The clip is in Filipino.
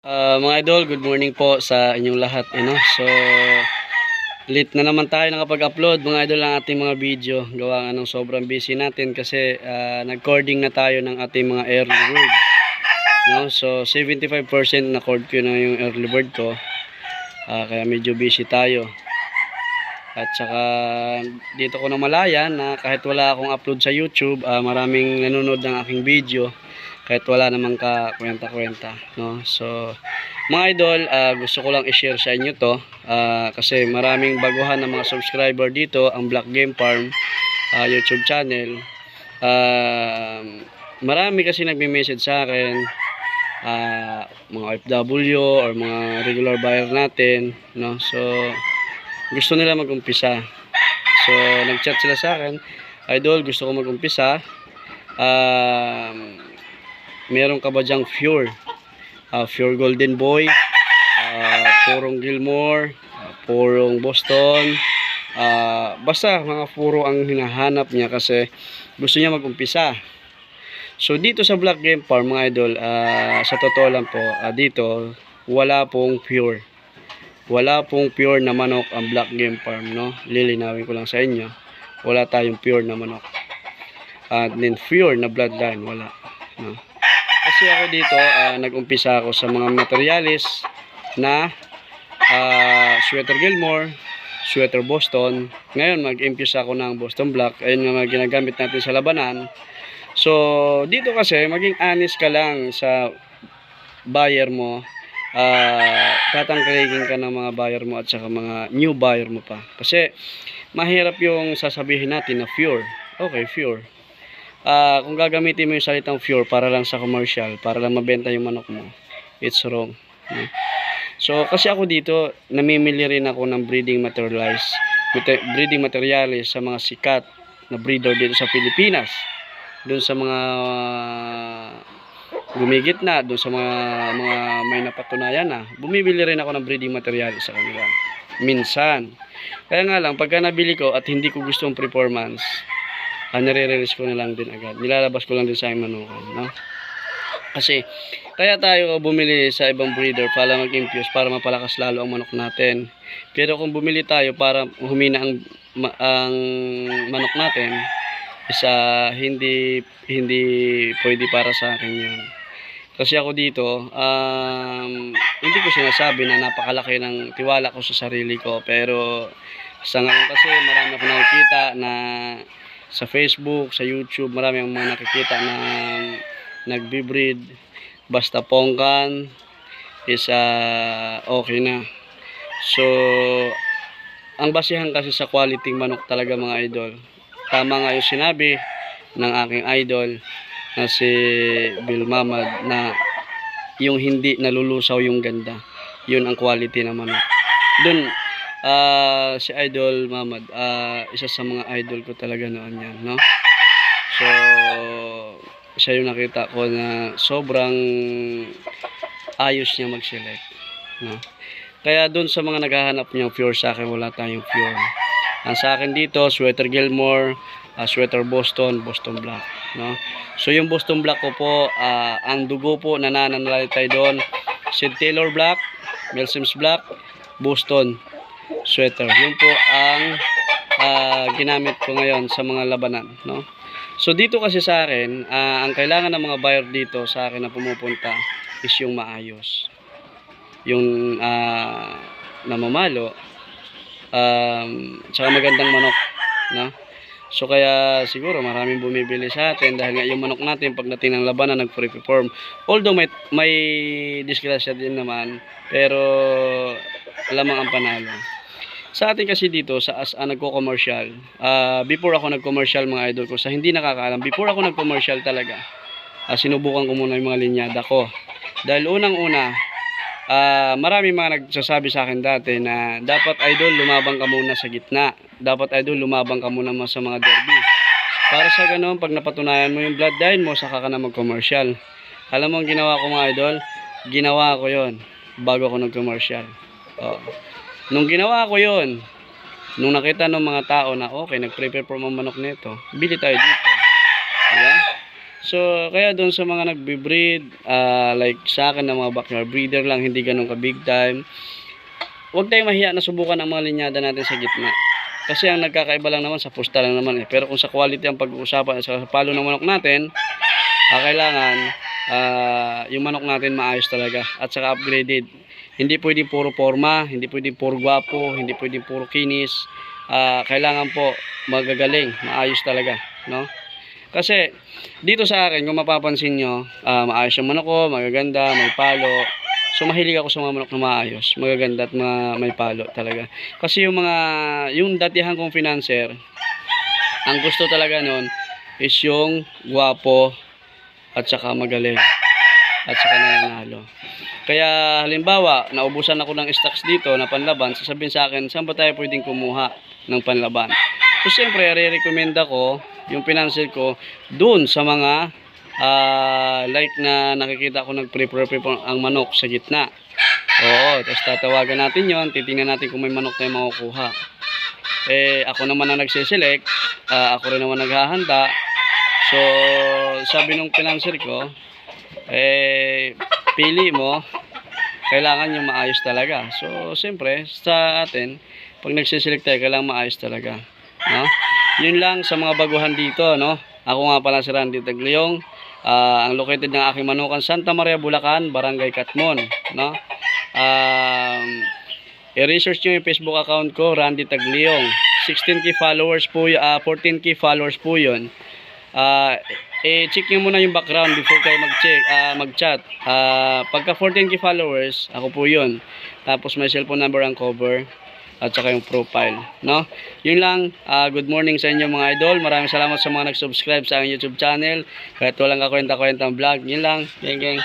Mga idol, good morning po sa inyong lahat. So, late na naman tayo nakapag-upload mga idol ng ating mga video. Gawa nga ng sobrang busy natin kasi nag-cording na tayo ng ating mga early bird. So, 75% na cord ko na yung early bird ko. Kaya medyo busy tayo. At saka dito ko na malayan na kahit wala akong upload sa YouTube, maraming nanonood ng aking video. Kahit wala namang kakwenta-kwenta, no? So, mga idol, gusto ko lang i-share sa inyo to kasi maraming baguhan ng mga subscriber dito, ang Black Game Farm YouTube channel. Marami kasi nagme-message sa akin, mga OFW or mga regular buyer natin, no? So, gusto nila mag-umpisa. So, nag-chat sila sa akin, idol, gusto ko mag-umpisa. Meron ka ba dyang Pure? Pure Golden Boy, Purong Gilmore, Purong Boston, basta mga puro ang hinahanap niya kasi gusto niya mag-umpisa. So dito sa Black Game Farm mga idol, sa totoo lang po, dito wala pong pure. Wala pong pure na manok ang Black Game Farm, no? Lilinawin ko lang sa inyo. Wala tayong pure na manok. At then pure na bloodline, wala, no? Kasi ako dito, nag-umpisa ako sa mga materialis na Sweater Gilmore, Sweater Boston. Ngayon, mag-infuse ako ng Boston Black. Ayun nga mga ginagamit natin sa labanan. So, dito kasi, maging honest ka lang sa buyer mo. Tatangkilikin ka ng mga buyer mo at saka mga new buyer mo pa. Kasi, mahirap yung sasabihin natin na pure. Okay, pure. Kung gagamitin mo yung salitang pure para lang sa commercial, para lang mabenta yung manok mo, it's wrong. So, kasi ako dito, namimili rin ako ng breeding materials sa mga sikat na breeder dito sa Pilipinas. Doon sa mga gumigitna, doon sa mga may napatunayan na, bumibili rin ako ng breeding materials sa kanila. Minsan. Kaya nga lang, pagka nabili ko at hindi ko gustong performance, nire-release ko na lang din agad. Nilalabas ko lang din sa aking manukan, no? Kasi, kaya tayo bumili sa ibang breeder para mag-infuse, para mapalakas lalo ang manok natin. Pero kung bumili tayo para humina ang manok natin, isa hindi pwede para sa akin yun. Kasi ako dito, hindi ko sinasabi na napakalaki ng tiwala ko sa sarili ko. Pero, sa ngayon kasi marami ako nakikita na sa Facebook, sa YouTube, marami ang mga nakikita na nagbe-breed. Basta pongkan is okay na. So, ang basihan kasi sa quality manok talaga mga idol. Tama nga yung sinabi ng aking idol na si Bill Mamad na yung hindi nalulusaw yung ganda. Yun ang quality ng manok. Dun, si Idol Mamad, isa sa mga idol ko talaga noon yan, no? So, siya yung nakita ko na sobrang ayos niya mag-select, no? Kaya dun sa mga naghahanap niyang pure, sa akin wala tayong pure. Ang sa akin dito, Sweater Gilmore, Sweater Boston, Boston Black, no? So yung Boston Black ko po, ang dugo po na nananalatay doon, Sid Taylor Black, Milsims Black, Boston Sweater. Yun po ang ginamit ko ngayon sa mga labanan, no? So dito kasi sa akin, ang kailangan ng mga buyer dito sa akin na pumupunta is yung maayos. Yung namamalo, tsaka magandang manok, no? So kaya siguro maraming bumibili sa atin dahil nga yung manok natin pagdating ng labanan nag-perform. Although may disgrasya din naman, pero lamang ang panalo. Sa atin kasi dito sa nagko-commercial, before ako nag-commercial mga idol ko, sa hindi nakakaalam, before ako nag-commercial talaga, sinubukan ko muna yung mga linyada ko. Dahil unang-una, marami mga nagsasabi sa akin dati na dapat idol lumabang ka muna sa gitna. Dapat idol lumabang ka muna sa mga derby. Para sa ganoon, pag napatunayan mo yung bloodline mo, saka ka na mag-commercial. Alam mo ang ginawa ko mga idol? Ginawa ko yon bago ako nag-commercial. Nung ginawa ko yon, nung nakita ng mga tao na okay, nag-prepare for mga manok nito, bili tayo dito. Diba? So, kaya doon sa mga nagbe-breed, like sa akin na mga backyard breeder lang, hindi ganun ka big time, huwag tayong mahiya na subukan ang mga linyada natin sa gitna. Kasi ang nagkakaiba lang naman sa pusta lang naman eh. Pero kung sa quality ang pag-uusapan sa palo ng manok natin, kailangan yung manok natin maayos talaga at saka upgraded. Hindi pwedeng puro forma, hindi pwedeng puro gwapo, hindi pwedeng puro kinis. Kailangan po magagaling, maayos talaga, no? Kasi dito sa akin, kung mapapansin nyo, maayos yung manok ko, magaganda, may palo. So mahilig ako sa mga manok na maayos, magaganda at may palo talaga. Kasi yung datihan kong financer, ang gusto talaga nun is yung gwapo at saka magaling at saka nananalo. Kaya halimbawa, naubusan ako ng stocks dito na panlaban, sasabihin sa akin, saan ba tayo pwedeng kumuha ng panlaban? So siyempre, re-recommend ako yung financial ko dun sa mga like na nakikita ko nag-prepare ang manok sa gitna. Oo, tapos tatawagan natin yon, titingnan natin kung may manok tayo makukuha. Ako naman ang nagsiselect, ako rin naman naghahanda. So, sabi nung financier ko, pili mo, kailangan yung maayos talaga. So, siyempre, sa atin, pag nagsiselect tayo, kailangan maayos talaga. No? Yun lang sa mga baguhan dito, no? Ako nga pala si Randy Tagliong. Ang located ng aking manukan, Santa Maria, Bulacan, Barangay Katmon, no? I-research nyo yung Facebook account ko, Randy Tagliong. 16k followers po, 14k followers po yun. I-check nyo muna yung background before kayo mag-chat. Pagka 14k followers, ako po yun. Tapos may cellphone number ang cover at saka yung profile, no? Yun lang. Good morning sa inyo mga idol. Maraming salamat sa mga nag-subscribe sa aking YouTube channel. Kahit walang kakwenta-kwentang vlog. Yun lang. Geng geng.